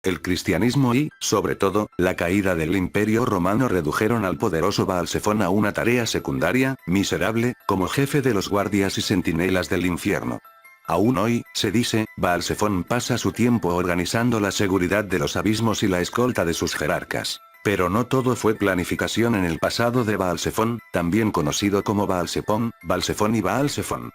El cristianismo y, sobre todo, la caída del Imperio Romano redujeron al poderoso Baalsefón a una tarea secundaria, miserable, como jefe de los guardias y centinelas del infierno. Aún hoy, se dice, Baalsefón pasa su tiempo organizando la seguridad de los abismos y la escolta de sus jerarcas. Pero no todo fue planificación en el pasado de Baalsefón, también conocido como Baalsepón, Baalsefón y Baalsefón.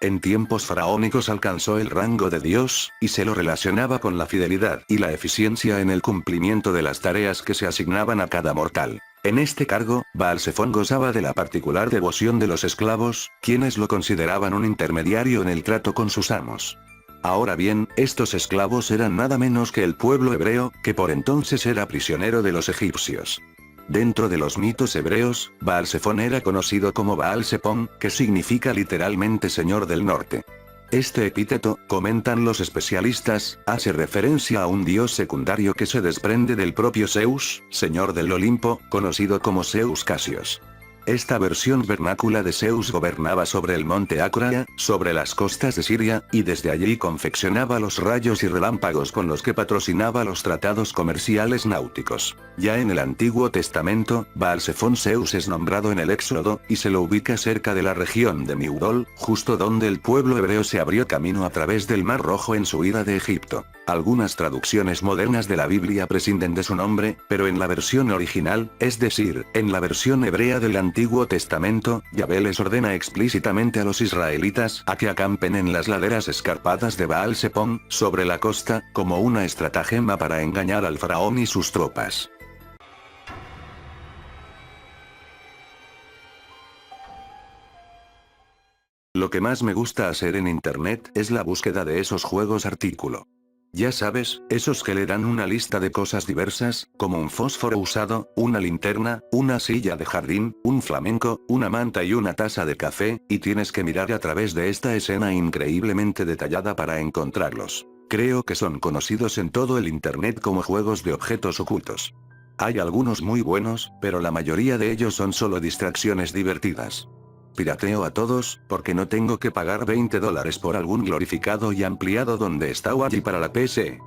En tiempos faraónicos alcanzó el rango de Dios, y se lo relacionaba con la fidelidad y la eficiencia en el cumplimiento de las tareas que se asignaban a cada mortal. En este cargo, Baalsefón gozaba de la particular devoción de los esclavos, quienes lo consideraban un intermediario en el trato con sus amos. Ahora bien, estos esclavos eran nada menos que el pueblo hebreo, que por entonces era prisionero de los egipcios. Dentro de los mitos hebreos, Baalsefón era conocido como Baal-Sepón, que significa literalmente Señor del Norte. Este epíteto, comentan los especialistas, hace referencia a un dios secundario que se desprende del propio Zeus, Señor del Olimpo, conocido como Zeus Casios. Esta versión vernácula de Zeus gobernaba sobre el monte Acraea, sobre las costas de Siria, y desde allí confeccionaba los rayos y relámpagos con los que patrocinaba los tratados comerciales náuticos. Ya en el Antiguo Testamento, Baalsefón Zeus es nombrado en el Éxodo, y se lo ubica cerca de la región de Migdol, justo donde el pueblo hebreo se abrió camino a través del Mar Rojo en su huida de Egipto. Algunas traducciones modernas de la Biblia prescinden de su nombre, pero en la versión original, es decir, en la versión hebrea del Antiguo Testamento, Yahvé les ordena explícitamente a los israelitas a que acampen en las laderas escarpadas de Baal-Sepón, sobre la costa, como una estratagema para engañar al faraón y sus tropas. Lo que más me gusta hacer en internet es la búsqueda de esos juegos artículo. Ya sabes, esos que le dan una lista de cosas diversas, como un fósforo usado, una linterna, una silla de jardín, un flamenco, una manta y una taza de café, y tienes que mirar a través de esta escena increíblemente detallada para encontrarlos. Creo que son conocidos en todo el internet como juegos de objetos ocultos. Hay algunos muy buenos, pero la mayoría de ellos son solo distracciones divertidas. Pirateo a todos, porque no tengo que pagar $20 por algún glorificado y ampliado donde está allí para la PC.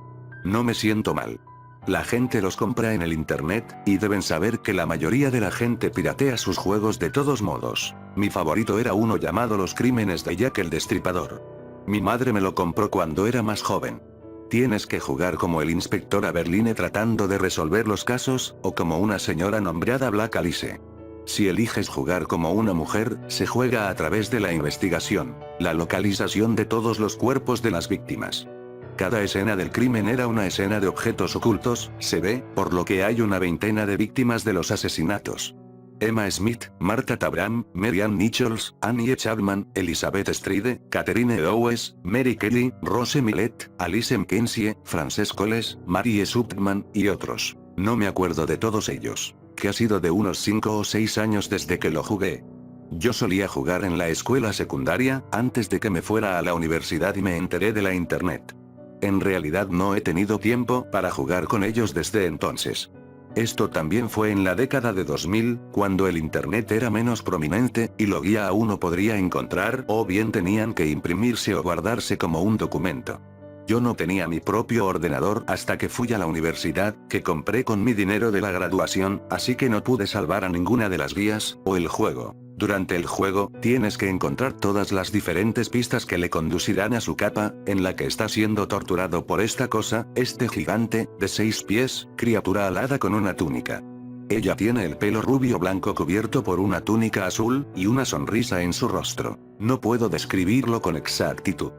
No me siento mal. La gente los compra en el internet, y deben saber que la mayoría de la gente piratea sus juegos de todos modos. Mi favorito era uno llamado Los Crímenes de Jack el Destripador. Mi madre me lo compró cuando era más joven. Tienes que jugar como el inspector Aberline tratando de resolver los casos, o como una señora nombrada Black Alice. Si eliges jugar como una mujer, se juega a través de la investigación, la localización de todos los cuerpos de las víctimas. Cada escena del crimen era una escena de objetos ocultos, se ve, por lo que hay una veintena de víctimas de los asesinatos. Emma Smith, Martha Tabram, Marianne Nichols, Annie Chapman, Elizabeth Stride, Catherine Owes, Mary Kelly, Rose Millett, Alice McKenzie, Frances Coles, Mary Subtman, y otros. No me acuerdo de todos ellos. Que ha sido de unos 5 o 6 años desde que lo jugué. Yo solía jugar en la escuela secundaria, antes de que me fuera a la universidad y me enteré de la internet. En realidad no he tenido tiempo para jugar con ellos desde entonces. Esto también fue en la década de 2000, cuando el internet era menos prominente, y lo que a uno podría encontrar, o bien tenían que imprimirse o guardarse como un documento. Yo no tenía mi propio ordenador hasta que fui a la universidad, que compré con mi dinero de la graduación, así que no pude salvar a ninguna de las guías, o el juego. Durante el juego, tienes que encontrar todas las diferentes pistas que le conducirán a su capa, en la que está siendo torturado por esta cosa, este gigante, de 6 pies, criatura alada con una túnica. Ella tiene el pelo rubio blanco cubierto por una túnica azul, y una sonrisa en su rostro. No puedo describirlo con exactitud.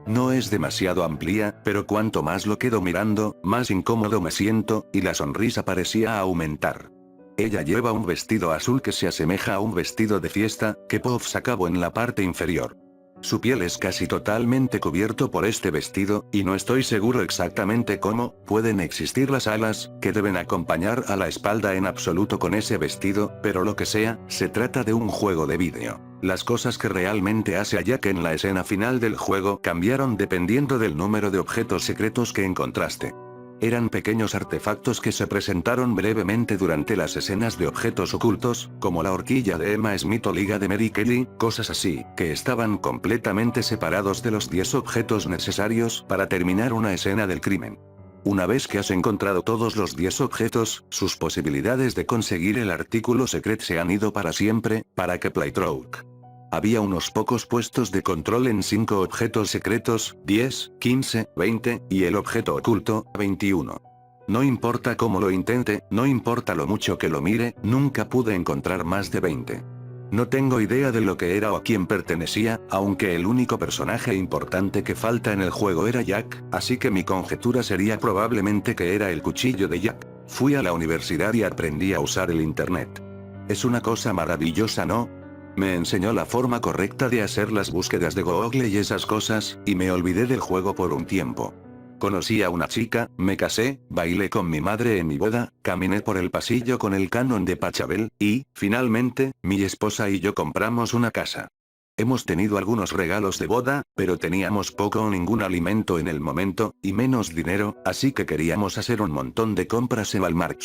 No es demasiado amplia, pero cuanto más lo quedo mirando, más incómodo me siento, y la sonrisa parecía aumentar. Ella lleva un vestido azul que se asemeja a un vestido de fiesta, que Puff sacaba en la parte inferior. Su piel es casi totalmente cubierto por este vestido, y no estoy seguro exactamente cómo pueden existir las alas, que deben acompañar a la espalda en absoluto con ese vestido, pero lo que sea, se trata de un juego de vídeo. Las cosas que realmente hace a Jack en la escena final del juego cambiaron dependiendo del número de objetos secretos que encontraste. Eran pequeños artefactos que se presentaron brevemente durante las escenas de objetos ocultos, como la horquilla de Emma Smith o liga de Mary Kelly, cosas así, que estaban completamente separados de los 10 objetos necesarios para terminar una escena del crimen. Una vez que has encontrado todos los 10 objetos, sus posibilidades de conseguir el artículo secret se han ido para siempre, para que Playthrough. Había unos pocos puestos de control en 5 objetos secretos, 10, 15, 20, y el objeto oculto, 21. No importa cómo lo intente, no importa lo mucho que lo mire, nunca pude encontrar más de 20. No tengo idea de lo que era o a quién pertenecía, aunque el único personaje importante que falta en el juego era Jack, así que mi conjetura sería probablemente que era el cuchillo de Jack. Fui a la universidad y aprendí a usar el internet. Es una cosa maravillosa, ¿no? Me enseñó la forma correcta de hacer las búsquedas de Google y esas cosas, y me olvidé del juego por un tiempo. Conocí a una chica, me casé, bailé con mi madre en mi boda, caminé por el pasillo con el canon de Pachelbel, y, finalmente, mi esposa y yo compramos una casa. Hemos tenido algunos regalos de boda, pero teníamos poco o ningún alimento en el momento, y menos dinero, así que queríamos hacer un montón de compras en Walmart.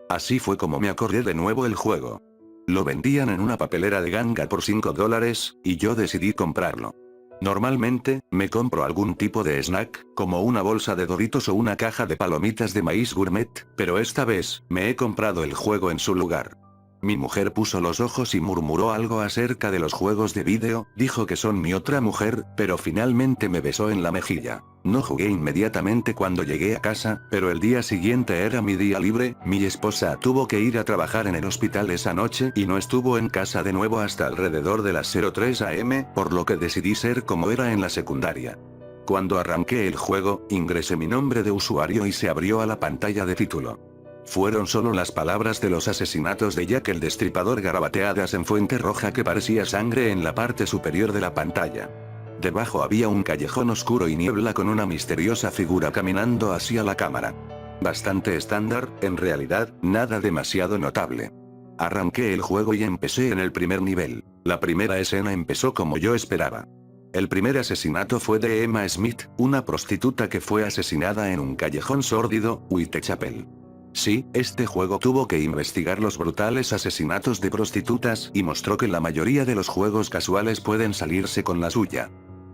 Así fue como me acordé de nuevo el juego. Lo vendían en una papelera de ganga por $5, y yo decidí comprarlo. Normalmente, me compro algún tipo de snack, como una bolsa de Doritos o una caja de palomitas de maíz gourmet, pero esta vez, me he comprado el juego en su lugar. Mi mujer puso los ojos y murmuró algo acerca de los juegos de vídeo, dijo que son mi otra mujer, pero finalmente me besó en la mejilla. No jugué inmediatamente cuando llegué a casa, pero el día siguiente era mi día libre, mi esposa tuvo que ir a trabajar en el hospital esa noche y no estuvo en casa de nuevo hasta alrededor de las 03 am, por lo que decidí ser como era en la secundaria. Cuando arranqué el juego, ingresé mi nombre de usuario y se abrió a la pantalla de título. Fueron solo las palabras de los asesinatos de Jack el Destripador garabateadas en fuente roja que parecía sangre en la parte superior de la pantalla. Debajo había un callejón oscuro y niebla con una misteriosa figura caminando hacia la cámara. Bastante estándar, en realidad, nada demasiado notable. Arranqué el juego y empecé en el primer nivel. La primera escena empezó como yo esperaba. El primer asesinato fue de Emma Smith, una prostituta que fue asesinada en un callejón sórdido, Whitechapel. Sí, este juego tuvo que investigar los brutales asesinatos de prostitutas y mostró que la mayoría de los juegos casuales pueden salirse con la suya.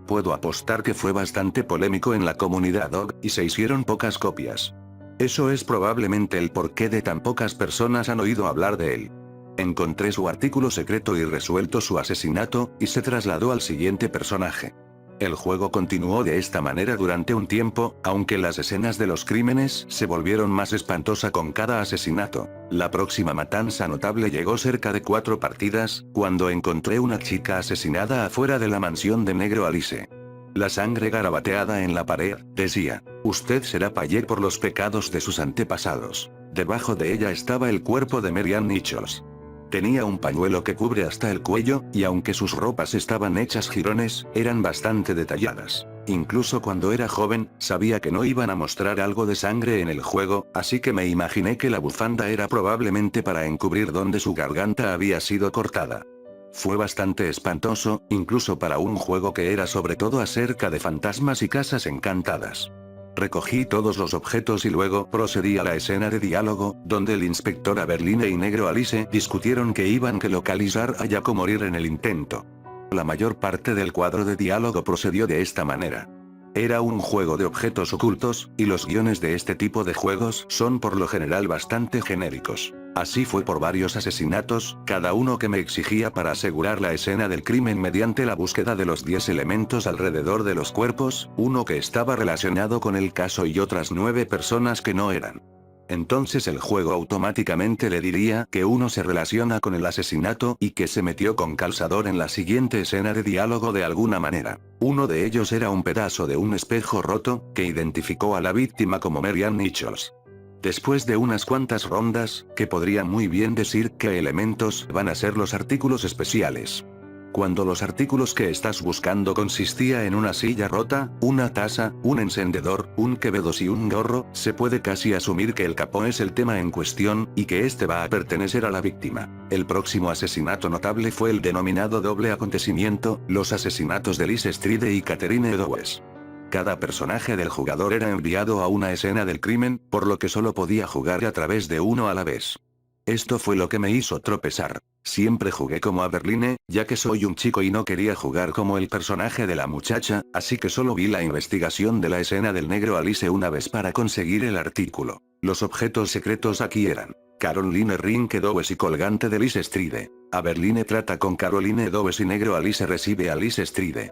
Puedo apostar que fue bastante polémico en la comunidad OG, y se hicieron pocas copias. Eso es probablemente el porqué de tan pocas personas han oído hablar de él. Encontré su artículo secreto y resuelto su asesinato, y se trasladó al siguiente personaje. El juego continuó de esta manera durante un tiempo, aunque las escenas de los crímenes se volvieron más espantosas con cada asesinato. La próxima matanza notable llegó cerca de 4 partidas, cuando encontré una chica asesinada afuera de la mansión de Negro Alice. La sangre garabateada en la pared, decía, usted será payé por los pecados de sus antepasados. Debajo de ella estaba el cuerpo de Marianne Nichols. Tenía un pañuelo que cubre hasta el cuello, y aunque sus ropas estaban hechas jirones, eran bastante detalladas. Incluso cuando era joven, sabía que no iban a mostrar algo de sangre en el juego, así que me imaginé que la bufanda era probablemente para encubrir donde su garganta había sido cortada. Fue bastante espantoso, incluso para un juego que era sobre todo acerca de fantasmas y casas encantadas. Recogí todos los objetos y luego procedí a la escena de diálogo, donde el inspector Aberline y Negro Alice discutieron que iban que localizar a Jack o morir en el intento. La mayor parte del cuadro de diálogo procedió de esta manera. Era un juego de objetos ocultos, y los guiones de este tipo de juegos son por lo general bastante genéricos. Así fue por varios asesinatos, cada uno que me exigía para asegurar la escena del crimen mediante la búsqueda de los 10 elementos alrededor de los cuerpos, uno que estaba relacionado con el caso y otras 9 personas que no eran. Entonces el juego automáticamente le diría que uno se relaciona con el asesinato y que se metió con calzador en la siguiente escena de diálogo de alguna manera. Uno de ellos era un pedazo de un espejo roto, que identificó a la víctima como Marianne Nichols. Después de unas cuantas rondas, que podría muy bien decir qué elementos van a ser los artículos especiales. Cuando los artículos que estás buscando consistía en una silla rota, una taza, un encendedor, un quevedos y un gorro, se puede casi asumir que el capó es el tema en cuestión, y que este va a pertenecer a la víctima. El próximo asesinato notable fue el denominado doble acontecimiento, los asesinatos de Liz Stride y Catherine Eddowes. Cada personaje del jugador era enviado a una escena del crimen, por lo que solo podía jugar a través de uno a la vez. Esto fue lo que me hizo tropezar. Siempre jugué como Aberline, ya que soy un chico y no quería jugar como el personaje de la muchacha, así que solo vi la investigación de la escena del negro Alice una vez para conseguir el artículo. Los objetos secretos aquí eran: Caroline Ring Dowes y colgante de Alice Stride. Aberline trata con Caroline Dowes y negro Alice recibe a Alice Stride.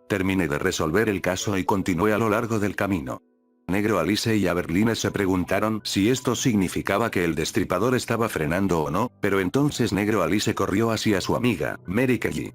Terminé de resolver el caso y continué a lo largo del camino. Negro Alice y Aberline se preguntaron si esto significaba que el destripador estaba frenando o no, pero entonces negro Alice corrió hacia su amiga, Mary Kelly.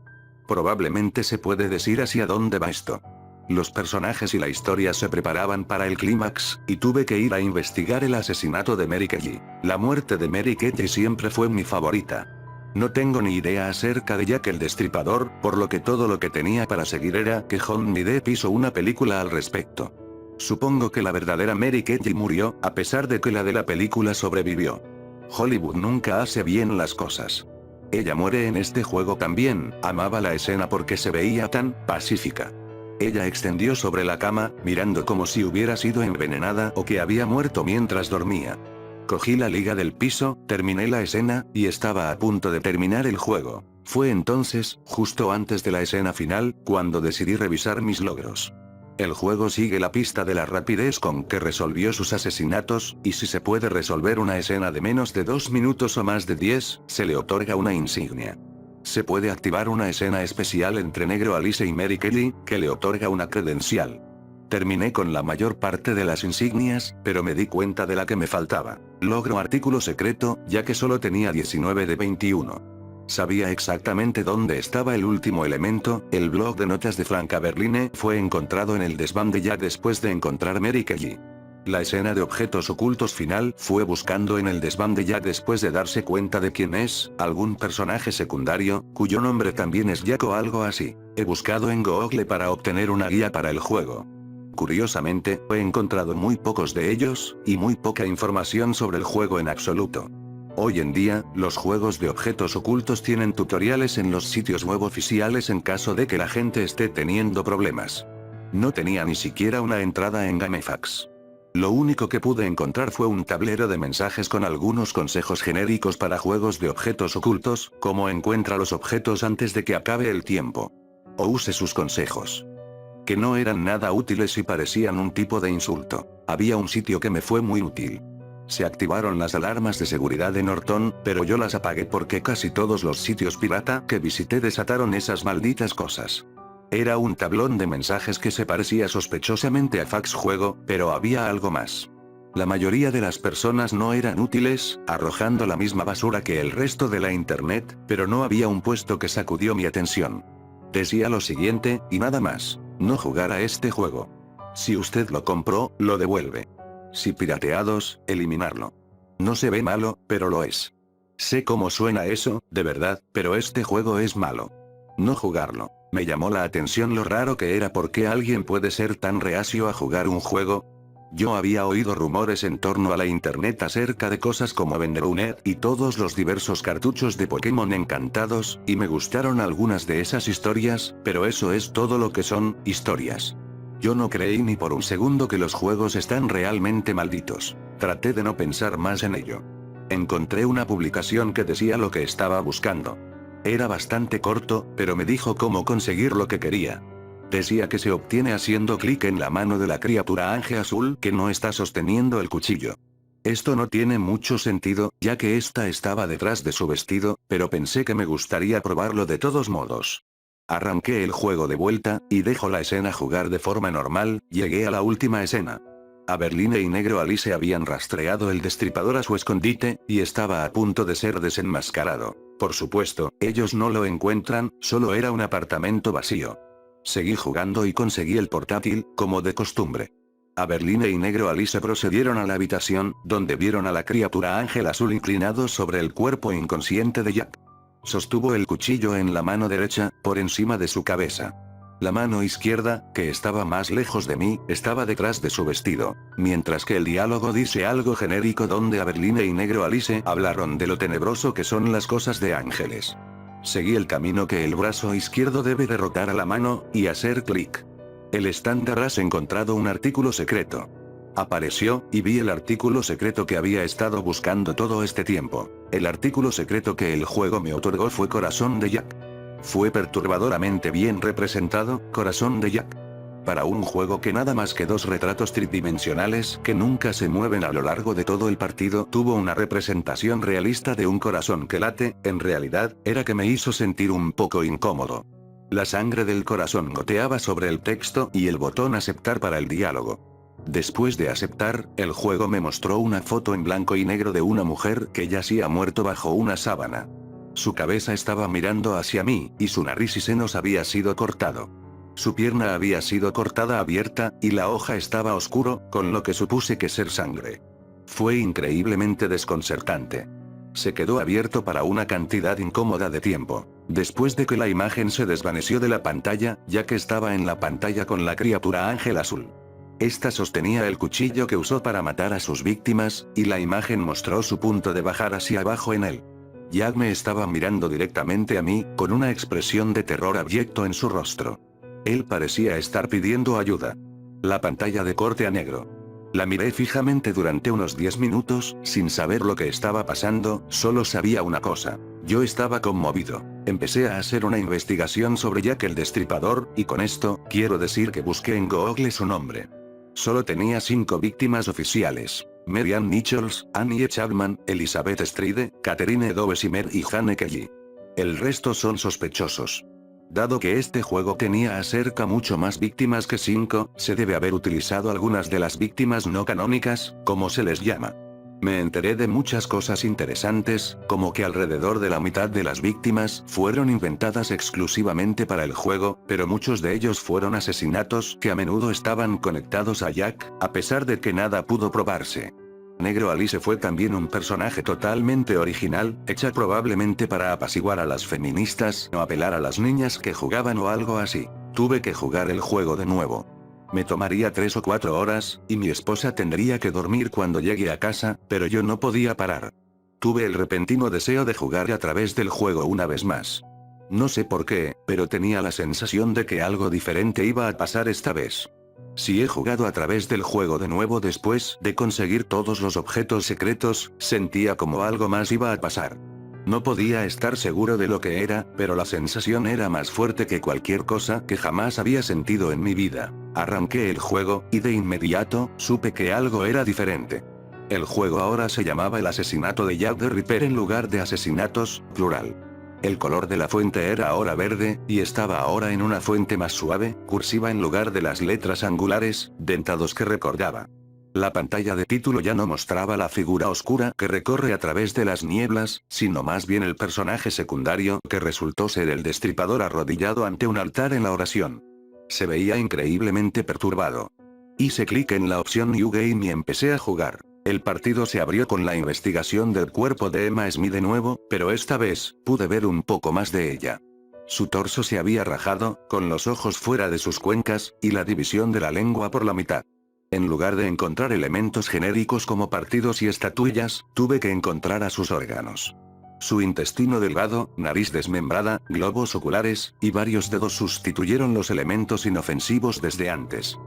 Probablemente se puede decir hacia dónde va esto. Los personajes y la historia se preparaban para el clímax, y tuve que ir a investigar el asesinato de Mary Kelly. La muerte de Mary Kelly siempre fue mi favorita. No tengo ni idea acerca de Jack el Destripador, por lo que todo lo que tenía para seguir era que Johnny Depp hizo una película al respecto. Supongo que la verdadera Mary Kelly murió, a pesar de que la de la película sobrevivió. Hollywood nunca hace bien las cosas. Ella muere en este juego también. Amaba la escena porque se veía tan pacífica. Ella extendió sobre la cama, mirando como si hubiera sido envenenada o que había muerto mientras dormía. Cogí la liga del piso, terminé la escena, y estaba a punto de terminar el juego. Fue entonces, justo antes de la escena final, cuando decidí revisar mis logros. El juego sigue la pista de la rapidez con que resolvió sus asesinatos, y si se puede resolver una escena de menos de 2 minutos o más de 10, se le otorga una insignia. Se puede activar una escena especial entre negro Alice y Mary Kelly, que le otorga una credencial. Terminé con la mayor parte de las insignias, pero me di cuenta de la que me faltaba. Logro artículo secreto, ya que solo tenía 19 de 21. Sabía exactamente dónde estaba el último elemento. El blog de notas de Frank Aberline fue encontrado en el desván de Jack después de encontrar Mary Kelly. La escena de objetos ocultos final fue buscando en el desván de Jack después de darse cuenta de quién es, algún personaje secundario, cuyo nombre también es Jack o algo así. He buscado en Google para obtener una guía para el juego. Curiosamente, he encontrado muy pocos de ellos, y muy poca información sobre el juego en absoluto. Hoy en día, los juegos de objetos ocultos tienen tutoriales en los sitios web oficiales en caso de que la gente esté teniendo problemas. No tenía ni siquiera una entrada en GameFAQs. Lo único que pude encontrar fue un tablero de mensajes con algunos consejos genéricos para juegos de objetos ocultos, como encuentra los objetos antes de que acabe el tiempo. O use sus consejos. Que no eran nada útiles y parecían un tipo de insulto. Había un sitio que me fue muy útil. Se activaron las alarmas de seguridad de Norton, pero yo las apagué porque casi todos los sitios pirata que visité desataron esas malditas cosas. Era un tablón de mensajes que se parecía sospechosamente a fax juego, pero había algo más. La mayoría de las personas no eran útiles, arrojando la misma basura que el resto de la internet, pero no había un puesto que sacudió mi atención. Decía lo siguiente, y nada más: no jugar a este juego. Si usted lo compró, lo devuelve. Si pirateados, eliminarlo. No se ve malo, pero lo es. Sé cómo suena eso, de verdad, pero este juego es malo. No jugarlo. Me llamó la atención lo raro que era porque alguien puede ser tan reacio a jugar un juego. Yo había oído rumores en torno a la internet acerca de cosas como Venderunet y todos los diversos cartuchos de Pokémon encantados, y me gustaron algunas de esas historias, pero eso es todo lo que son, historias. Yo no creí ni por un segundo que los juegos están realmente malditos. Traté de no pensar más en ello. Encontré una publicación que decía lo que estaba buscando. Era bastante corto, pero me dijo cómo conseguir lo que quería. Decía que se obtiene haciendo clic en la mano de la criatura ángel azul que no está sosteniendo el cuchillo. Esto no tiene mucho sentido, ya que esta estaba detrás de su vestido, pero pensé que me gustaría probarlo de todos modos. Arranqué el juego de vuelta, y dejo la escena jugar de forma normal. Llegué a la última escena. Aberline y negro Alice habían rastreado el destripador a su escondite, y estaba a punto de ser desenmascarado. Por supuesto, ellos no lo encuentran, solo era un apartamento vacío. Seguí jugando y conseguí el portátil, como de costumbre. Aberline y negro Alice procedieron a la habitación, donde vieron a la criatura ángel azul inclinado sobre el cuerpo inconsciente de Jack. Sostuvo el cuchillo en la mano derecha, por encima de su cabeza. La mano izquierda, que estaba más lejos de mí, estaba detrás de su vestido, mientras que el diálogo dice algo genérico donde Aberline y negro Alice hablaron de lo tenebroso que son las cosas de ángeles. Seguí el camino que el brazo izquierdo debe derrotar a la mano, y hacer clic. El estándar has encontrado un artículo secreto. Apareció, y vi el artículo secreto que había estado buscando todo este tiempo. El artículo secreto que el juego me otorgó fue Corazón de Jack. Fue perturbadoramente bien representado, Corazón de Jack. Para un juego que nada más que dos retratos tridimensionales que nunca se mueven a lo largo de todo el partido tuvo una representación realista de un corazón que late, en realidad, era que me hizo sentir un poco incómodo. La sangre del corazón goteaba sobre el texto y el botón aceptar para el diálogo. Después de aceptar, el juego me mostró una foto en blanco y negro de una mujer que yacía muerto bajo una sábana. Su cabeza estaba mirando hacia mí, y su nariz y senos había sido cortado. Su pierna había sido cortada abierta, y la hoja estaba oscuro, con lo que supuse que ser sangre. Fue increíblemente desconcertante. Se quedó abierto para una cantidad incómoda de tiempo. Después de que la imagen se desvaneció de la pantalla, ya que estaba en la pantalla con la criatura ángel azul. Esta sostenía el cuchillo que usó para matar a sus víctimas, y la imagen mostró su punto de bajar hacia abajo en él. Jack me estaba mirando directamente a mí, con una expresión de terror abyecto en su rostro. Él parecía estar pidiendo ayuda. La pantalla de corte a negro. La miré fijamente durante unos 10 minutos, sin saber lo que estaba pasando, solo sabía una cosa. Yo estaba conmovido. Empecé a hacer una investigación sobre Jack el Destripador, y con esto, quiero decir que busqué en Google su nombre. Solo tenía 5 víctimas oficiales. Marianne Nichols, Annie Chapman, Elizabeth Stride, Catherine Dovesimer y Jane Kelly. El resto son sospechosos. Dado que este juego tenía acerca mucho más víctimas que 5, se debe haber utilizado algunas de las víctimas no canónicas, como se les llama. Me enteré de muchas cosas interesantes, como que alrededor de la mitad de las víctimas fueron inventadas exclusivamente para el juego, pero muchos de ellos fueron asesinatos que a menudo estaban conectados a Jack, a pesar de que nada pudo probarse. Negro Alice fue también un personaje totalmente original, hecha probablemente para apaciguar a las feministas o apelar a las niñas que jugaban o algo así. Tuve que jugar el juego de nuevo. Me tomaría 3 o 4 horas, y mi esposa tendría que dormir cuando llegue a casa, pero yo no podía parar. Tuve el repentino deseo de jugar a través del juego una vez más. No sé por qué, pero tenía la sensación de que algo diferente iba a pasar esta vez. Si he jugado a través del juego de nuevo después de conseguir todos los objetos secretos, sentía como algo más iba a pasar. No podía estar seguro de lo que era, pero la sensación era más fuerte que cualquier cosa que jamás había sentido en mi vida. Arranqué el juego, y de inmediato, supe que algo era diferente. El juego ahora se llamaba El asesinato de Jack the Ripper en lugar de asesinatos, plural. El color de la fuente era ahora verde, y estaba ahora en una fuente más suave, cursiva en lugar de las letras angulares, dentados que recordaba. La pantalla de título ya no mostraba la figura oscura que recorre a través de las nieblas, sino más bien el personaje secundario que resultó ser el destripador arrodillado ante un altar en la oración. Se veía increíblemente perturbado. Hice clic en la opción New Game y empecé a jugar. El partido se abrió con la investigación del cuerpo de Emma Smith de nuevo, pero esta vez, pude ver un poco más de ella. Su torso se había rajado, con los ojos fuera de sus cuencas, y la división de la lengua por la mitad. En lugar de encontrar elementos genéricos como partidos y estatuillas, tuve que encontrar a sus órganos. Su intestino delgado, nariz desmembrada, globos oculares, y varios dedos sustituyeron los elementos inofensivos desde antes.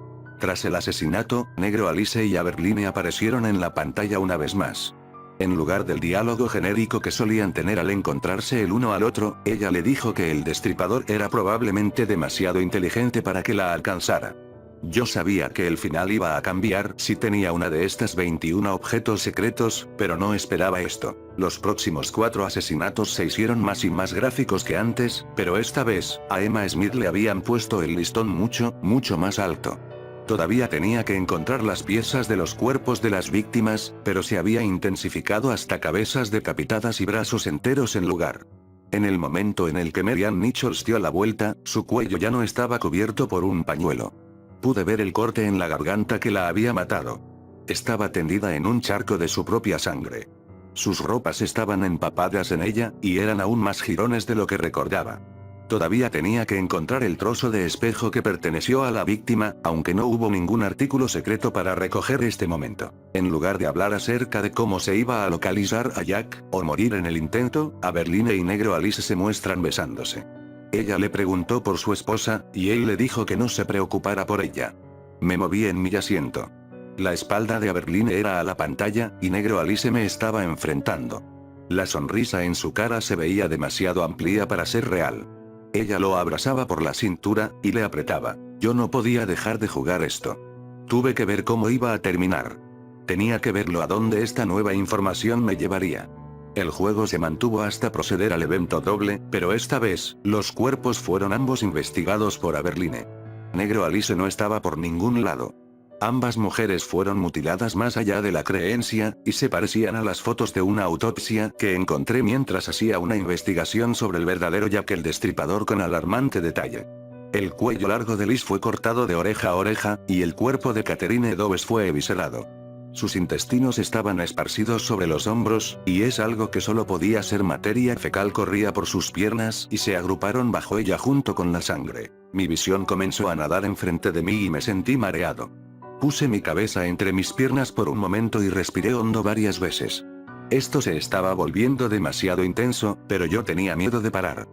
Tras el asesinato, Negro Alice y Aberline aparecieron en la pantalla una vez más. En lugar del diálogo genérico que solían tener al encontrarse el uno al otro, ella le dijo que el destripador era probablemente demasiado inteligente para que la alcanzara. Yo sabía que el final iba a cambiar si tenía una de estas 21 objetos secretos, pero no esperaba esto. Los próximos 4 asesinatos se hicieron más y más gráficos que antes, pero esta vez, a Emma Smith le habían puesto el listón mucho, mucho más alto. Todavía tenía que encontrar las piezas de los cuerpos de las víctimas, pero se había intensificado hasta cabezas decapitadas y brazos enteros en lugar. En el momento en el que Marianne Nichols dio la vuelta, su cuello ya no estaba cubierto por un pañuelo. Pude ver el corte en la garganta que la había matado. Estaba tendida en un charco de su propia sangre. Sus ropas estaban empapadas en ella, y eran aún más jirones de lo que recordaba. Todavía tenía que encontrar el trozo de espejo que perteneció a la víctima, aunque no hubo ningún artículo secreto para recoger este momento. En lugar de hablar acerca de cómo se iba a localizar a Jack, o morir en el intento, Aberline y Negro Alice se muestran besándose. Ella le preguntó por su esposa, y él le dijo que no se preocupara por ella. Me moví en mi asiento. La espalda de Aberline era a la pantalla, y Negro Alice me estaba enfrentando. La sonrisa en su cara se veía demasiado amplia para ser real. Ella lo abrazaba por la cintura, y le apretaba. Yo no podía dejar de jugar esto. Tuve que ver cómo iba a terminar. Tenía que verlo a dónde esta nueva información me llevaría. El juego se mantuvo hasta proceder al evento doble, pero esta vez, los cuerpos fueron ambos investigados por Aberline. Negro Alice no estaba por ningún lado. Ambas mujeres fueron mutiladas más allá de la creencia, y se parecían a las fotos de una autopsia que encontré mientras hacía una investigación sobre el verdadero Jack el Destripador con alarmante detalle. El cuello largo de Liz fue cortado de oreja a oreja, y el cuerpo de Catherine Dobbs fue eviscerado. Sus intestinos estaban esparcidos sobre los hombros, y es algo que solo podía ser materia fecal corría por sus piernas y se agruparon bajo ella junto con la sangre. Mi visión comenzó a nadar enfrente de mí y me sentí mareado. Puse mi cabeza entre mis piernas por un momento y respiré hondo varias veces. Esto se estaba volviendo demasiado intenso, pero yo tenía miedo de parar.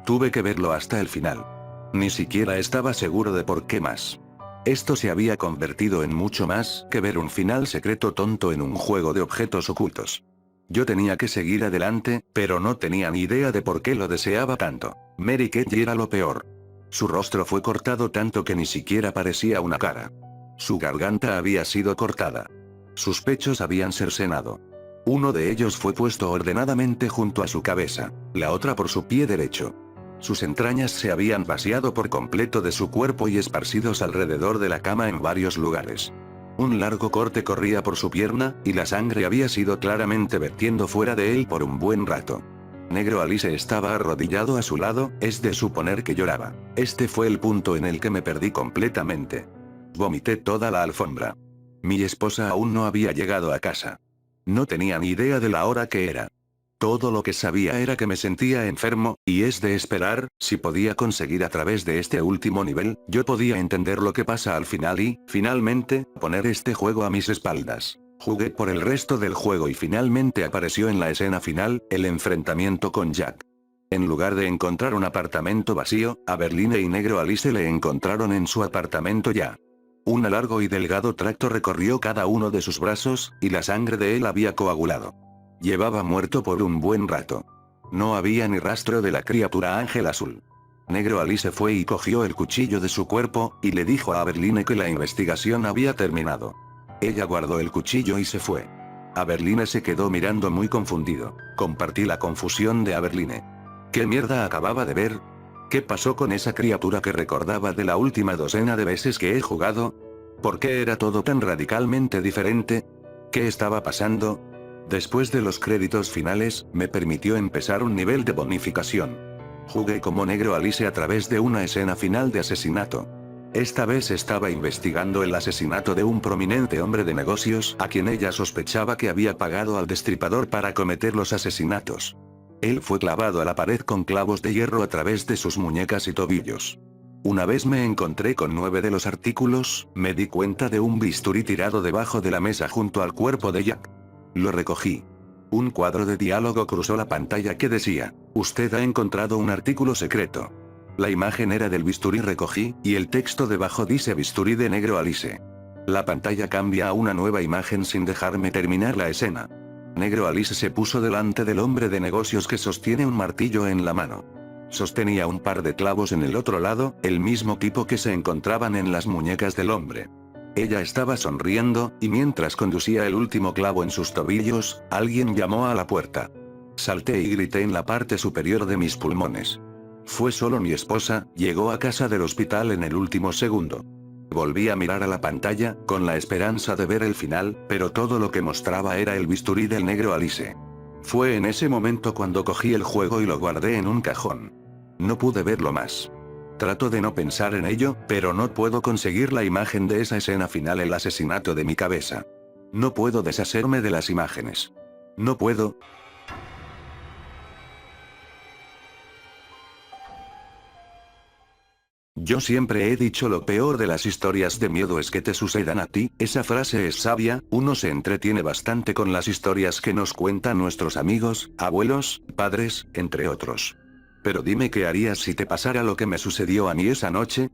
Tuve que verlo hasta el final. Ni siquiera estaba seguro de por qué más. Esto se había convertido en mucho más que ver un final secreto tonto en un juego de objetos ocultos. Yo tenía que seguir adelante, pero no tenía ni idea de por qué lo deseaba tanto. Mary Kelly era lo peor. Su rostro fue cortado tanto que ni siquiera parecía una cara. Su garganta había sido cortada. Sus pechos habían cercenado. Uno de ellos fue puesto ordenadamente junto a su cabeza, la otra por su pie derecho. Sus entrañas se habían vaciado por completo de su cuerpo y esparcidos alrededor de la cama en varios lugares. Un largo corte corría por su pierna, y la sangre había sido claramente vertiendo fuera de él por un buen rato. Negro Alice estaba arrodillado a su lado, es de suponer que lloraba. Este fue el punto en el que me perdí completamente. Vomité toda la alfombra. Mi esposa aún no había llegado a casa. No tenía ni idea de la hora que era. Todo lo que sabía era que me sentía enfermo, y es de esperar, si podía conseguir a través de este último nivel, yo podía entender lo que pasa al final y, finalmente, poner este juego a mis espaldas. Jugué por el resto del juego y finalmente apareció en la escena final, el enfrentamiento con Jack. En lugar de encontrar un apartamento vacío, Aberline y Negro Alice le encontraron en su apartamento ya. Un largo y delgado tracto recorrió cada uno de sus brazos, y la sangre de él había coagulado. Llevaba muerto por un buen rato. No había ni rastro de la criatura ángel azul. Negro Alice fue y cogió el cuchillo de su cuerpo, y le dijo a Aberline que la investigación había terminado. Ella guardó el cuchillo y se fue. Aberline se quedó mirando muy confundido. Compartí la confusión de Aberline. ¿Qué mierda acababa de ver? ¿Qué pasó con esa criatura que recordaba de la última docena de veces que he jugado? ¿Por qué era todo tan radicalmente diferente? ¿Qué estaba pasando? Después de los créditos finales, me permitió empezar un nivel de bonificación. Jugué como Negro Alice a través de una escena final de asesinato. Esta vez estaba investigando el asesinato de un prominente hombre de negocios a quien ella sospechaba que había pagado al destripador para cometer los asesinatos. Él fue clavado a la pared con clavos de hierro a través de sus muñecas y tobillos. Una vez me encontré con 9 de los artículos, me di cuenta de un bisturí tirado debajo de la mesa junto al cuerpo de Jack. Lo recogí. Un cuadro de diálogo cruzó la pantalla que decía, usted ha encontrado un artículo secreto. La imagen era del bisturí recogí, y el texto debajo dice bisturí de Negro Alice. La pantalla cambia a una nueva imagen sin dejarme terminar la escena. Negro Alice se puso delante del hombre de negocios que sostiene un martillo en la mano. Sostenía un par de clavos en el otro lado, el mismo tipo que se encontraban en las muñecas del hombre. Ella estaba sonriendo, y mientras conducía el último clavo en sus tobillos, alguien llamó a la puerta. Salté y grité en la parte superior de mis pulmones. Fue solo mi esposa, llegó a casa del hospital en el último segundo. Volví a mirar a la pantalla, con la esperanza de ver el final, pero todo lo que mostraba era el bisturí del Negro Alice. Fue en ese momento cuando cogí el juego y lo guardé en un cajón. No pude verlo más. Trato de no pensar en ello, pero no puedo conseguir la imagen de esa escena final, el asesinato de mi cabeza. No puedo deshacerme de las imágenes. No puedo. Yo siempre he dicho lo peor de las historias de miedo es que te sucedan a ti, esa frase es sabia, uno se entretiene bastante con las historias que nos cuentan nuestros amigos, abuelos, padres, entre otros. Pero dime qué harías si te pasara lo que me sucedió a mí esa noche.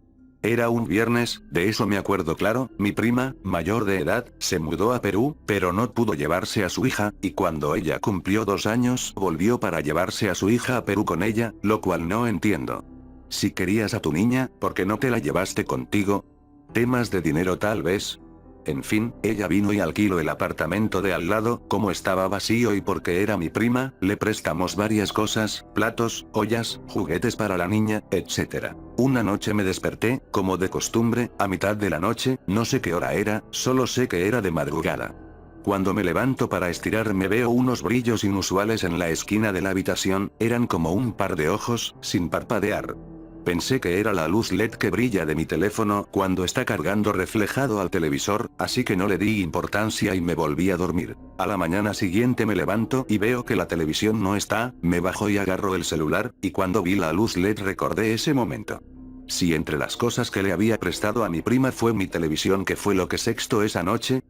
Era un viernes, de eso me acuerdo claro, mi prima, mayor de edad, se mudó a Perú, pero no pudo llevarse a su hija, y cuando ella cumplió 2 años, volvió para llevarse a su hija a Perú con ella, lo cual no entiendo. Si querías a tu niña, ¿por qué no te la llevaste contigo? ¿Temas de dinero tal vez? En fin, ella vino y alquiló el apartamento de al lado, como estaba vacío y porque era mi prima, le prestamos varias cosas, platos, ollas, juguetes para la niña, etc. Una noche me desperté, como de costumbre, a mitad de la noche, no sé qué hora era, solo sé que era de madrugada. Cuando me levanto para estirarme veo unos brillos inusuales en la esquina de la habitación, eran como un par de ojos, sin parpadear. Pensé que era la luz LED que brilla de mi teléfono cuando está cargando reflejado al televisor, así que no le di importancia y me volví a dormir. A la mañana siguiente me levanto y veo que la televisión no está, me bajo y agarro el celular, y cuando vi la luz LED recordé ese momento. Si entre las cosas que le había prestado a mi prima fue mi televisión que fue lo que sexto esa noche.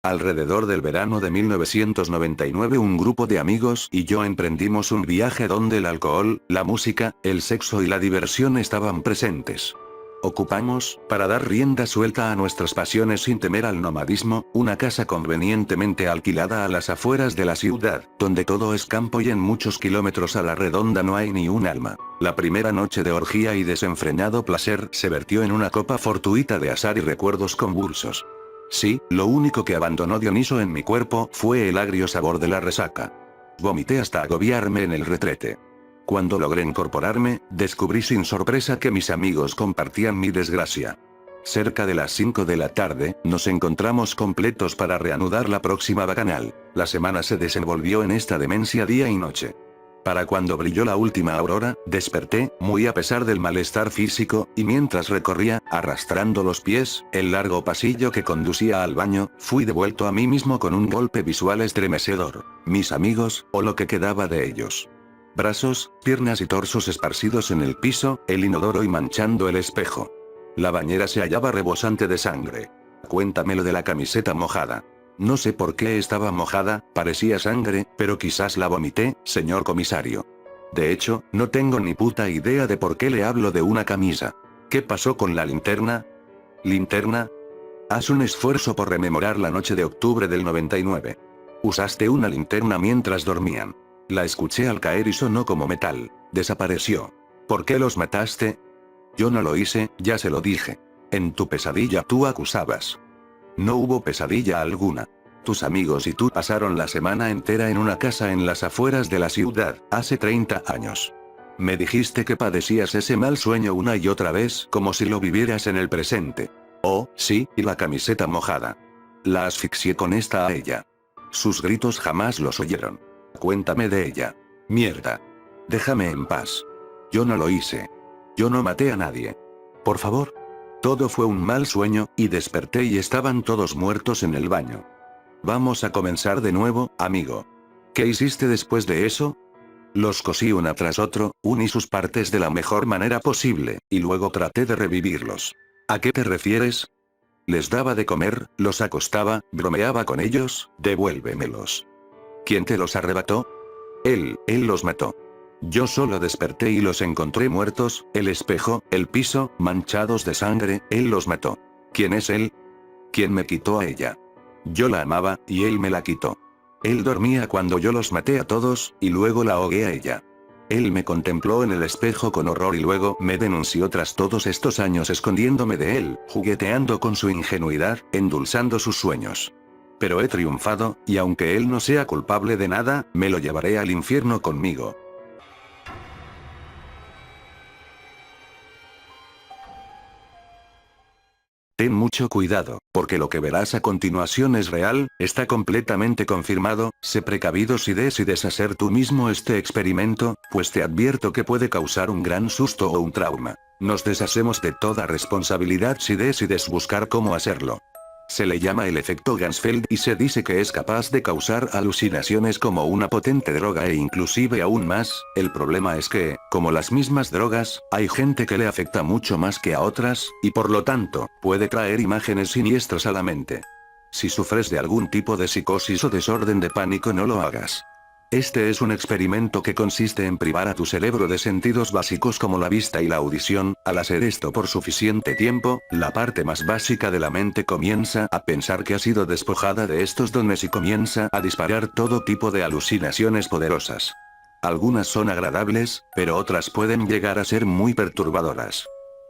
Alrededor del verano de 1999 un grupo de amigos y yo emprendimos un viaje donde el alcohol, la música, el sexo y la diversión estaban presentes. Ocupamos, para dar rienda suelta a nuestras pasiones sin temer al nomadismo, una casa convenientemente alquilada a las afueras de la ciudad, donde todo es campo y en muchos kilómetros a la redonda no hay ni un alma. La primera noche de orgía y desenfrenado placer se vertió en una copa fortuita de azar y recuerdos convulsos. Sí, lo único que abandonó Dioniso en mi cuerpo fue el agrio sabor de la resaca. Vomité hasta agobiarme en el retrete. Cuando logré incorporarme, descubrí sin sorpresa que mis amigos compartían mi desgracia. Cerca de las 5 de la tarde, nos encontramos completos para reanudar la próxima bacanal. La semana se desenvolvió en esta demencia día y noche. Para cuando brilló la última aurora, desperté, muy a pesar del malestar físico, y mientras recorría, arrastrando los pies, el largo pasillo que conducía al baño, fui devuelto a mí mismo con un golpe visual estremecedor. Mis amigos, o lo que quedaba de ellos. Brazos, piernas y torsos esparcidos en el piso, el inodoro y manchando el espejo. La bañera se hallaba rebosante de sangre. Cuéntame lo de la camiseta mojada. No sé por qué estaba mojada, parecía sangre, pero quizás la vomité, señor comisario. De hecho, no tengo ni puta idea de por qué le hablo de una camisa. ¿Qué pasó con la linterna? ¿Linterna? Haz un esfuerzo por rememorar la noche de octubre del 99. Usaste una linterna mientras dormían. La escuché al caer y sonó como metal. Desapareció. ¿Por qué los mataste? Yo no lo hice, ya se lo dije. En tu pesadilla tú acusabas. No hubo pesadilla alguna. Tus amigos y tú pasaron la semana entera en una casa en las afueras de la ciudad, hace 30 años. Me dijiste que padecías ese mal sueño una y otra vez, como si lo vivieras en el presente. Oh, sí, y la camiseta mojada. La asfixié con esta a ella. Sus gritos jamás los oyeron. Cuéntame de ella. Mierda. Déjame en paz. Yo no lo hice. Yo no maté a nadie. Por favor. Todo fue un mal sueño, y desperté y estaban todos muertos en el baño. Vamos a comenzar de nuevo, amigo. ¿Qué hiciste después de eso? Los cosí una tras otro, uní sus partes de la mejor manera posible, y luego traté de revivirlos. ¿A qué te refieres? Les daba de comer, los acostaba, bromeaba con ellos, devuélvemelos. ¿Quién te los arrebató? Él los mató. Yo solo desperté y los encontré muertos, el espejo, el piso, manchados de sangre, él los mató. ¿Quién es él? ¿Quién me quitó a ella? Yo la amaba, y él me la quitó. Él dormía cuando yo los maté a todos, y luego la ahogué a ella. Él me contempló en el espejo con horror y luego me denunció tras todos estos años escondiéndome de él, jugueteando con su ingenuidad, endulzando sus sueños. Pero he triunfado, y aunque él no sea culpable de nada, me lo llevaré al infierno conmigo. Ten mucho cuidado, porque lo que verás a continuación es real, está completamente confirmado, sé precavido si decides hacer tú mismo este experimento, pues te advierto que puede causar un gran susto o un trauma. Nos deshacemos de toda responsabilidad si decides buscar cómo hacerlo. Se le llama el efecto Ganzfeld y se dice que es capaz de causar alucinaciones como una potente droga e inclusive aún más. El problema es que, como las mismas drogas, hay gente que le afecta mucho más que a otras, y por lo tanto, puede traer imágenes siniestras a la mente. Si sufres de algún tipo de psicosis o desorden de pánico no lo hagas. Este es un experimento que consiste en privar a tu cerebro de sentidos básicos como la vista y la audición. Al hacer esto por suficiente tiempo, la parte más básica de la mente comienza a pensar que ha sido despojada de estos dones y comienza a disparar todo tipo de alucinaciones poderosas. Algunas son agradables, pero otras pueden llegar a ser muy perturbadoras.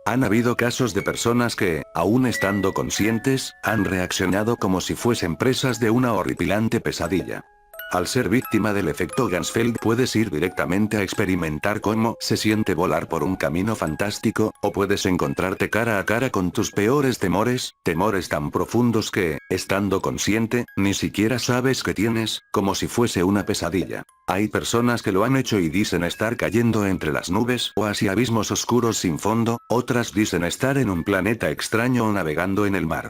Han habido casos de personas que, aún estando conscientes, han reaccionado como si fuesen presas de una horripilante pesadilla. Al ser víctima del efecto Ganzfeld puedes ir directamente a experimentar cómo se siente volar por un camino fantástico, o puedes encontrarte cara a cara con tus peores temores, temores tan profundos que, estando consciente, ni siquiera sabes que tienes, como si fuese una pesadilla. Hay personas que lo han hecho y dicen estar cayendo entre las nubes o hacia abismos oscuros sin fondo, otras dicen estar en un planeta extraño o navegando en el mar.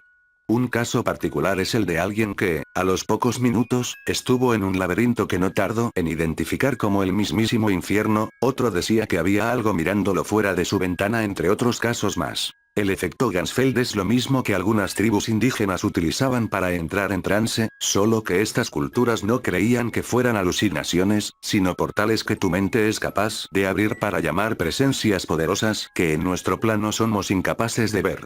Un caso particular es el de alguien que, a los pocos minutos, estuvo en un laberinto que no tardó en identificar como el mismísimo infierno, otro decía que había algo mirándolo fuera de su ventana entre otros casos más. El efecto Ganzfeld es lo mismo que algunas tribus indígenas utilizaban para entrar en trance, solo que estas culturas no creían que fueran alucinaciones, sino portales que tu mente es capaz de abrir para llamar presencias poderosas que en nuestro plano somos incapaces de ver.